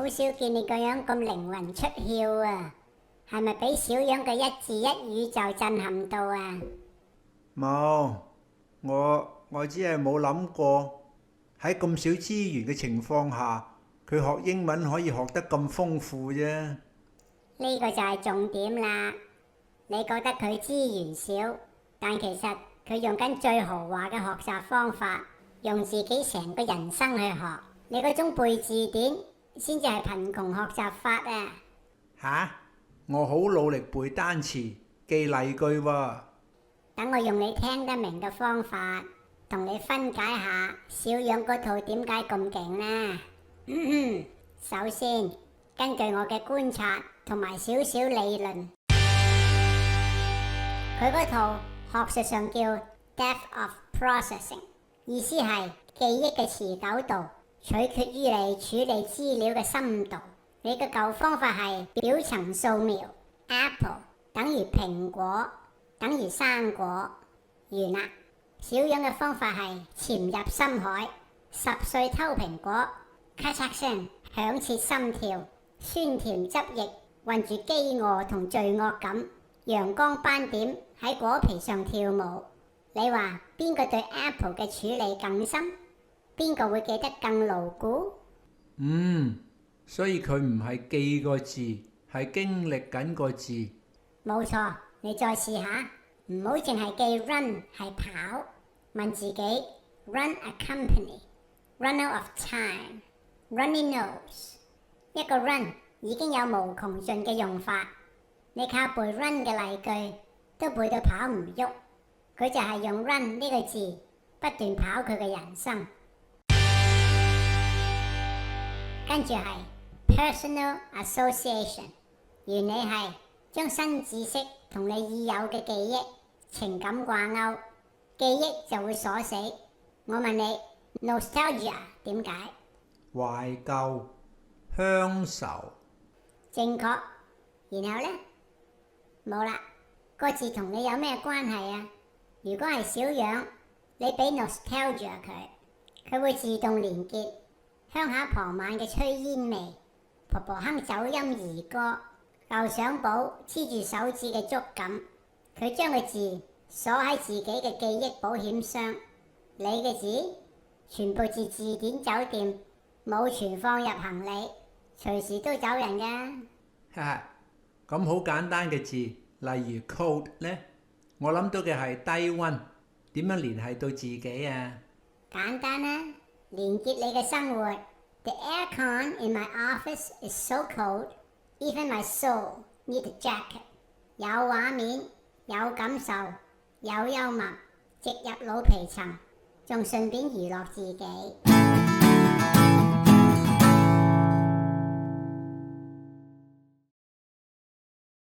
好少見你個樣咁靈魂出竅啊！係咪俾小樣嘅一字一語就震撼到啊？冇，我只係冇諗過喺咁少資源嘅情況下，佢學英文可以學得咁豐富啫。呢個就係重點啦。你覺得佢資源少，但其實佢用緊最豪華嘅學習方法，用自己成個人生去學。你嗰種背字典先至係貧窮學習法啊！吓？我好努力背單詞、記例句喎。等我用你聽得明嘅方法，同你分解下小樣嗰套點解咁勁啦。首先，根據我嘅觀察同埋少少理論，佢嗰套學術上叫 Depth of Processing， 意思係記憶嘅持久度取決於你處理資料嘅深度。你嘅舊方法係表層掃描 ，Apple 等於蘋果等於生果，完啦。小樣嘅方法係潛入深海，10歲偷蘋果，咔嚓聲響徹心跳，酸甜汁液混住飢餓同罪惡感，陽光斑點喺果皮上跳舞。你話邊個對 Apple 嘅處理更深？邊個會記得更牢固？所以佢唔係記個字，係經歷緊個字。冇錯，你再試下，唔好淨係記 run 係跑，問自己 run a company，run out of time，runny nose。一個 run 已經有無窮盡嘅用法，你靠背 run 嘅例句都背到跑唔喐，佢就係用 run 呢個字不斷跑佢嘅人生。跟住係 personal association， 原理係將新知識同你已有嘅記憶、情感掛鈎，記憶就會鎖死。我問你 nostalgia 點解？懷舊、鄉愁。正確。然後呢？冇啦，個字同你有咩關係啊？如果係小樣，你俾 nostalgia 佢會自動連結鄉下傍晚嘅炊煙味，婆婆哼走音兒歌，舊相簿黐住手指嘅觸感，佢將個字鎖喺自己嘅記憶保險箱。你嘅字全部自字典酒店，冇存放入行李，隨時都走人㗎。哈哈，咁好簡單嘅字，例如 cold 呢，我諗到嘅係低溫，點樣聯繫到自己啊？簡單啦，連結你嘅生活。The aircon in my office is so cold, even my soul need a jacket。有畫面，有感受，有幽默，直入腦皮層，仲順便娛樂自己。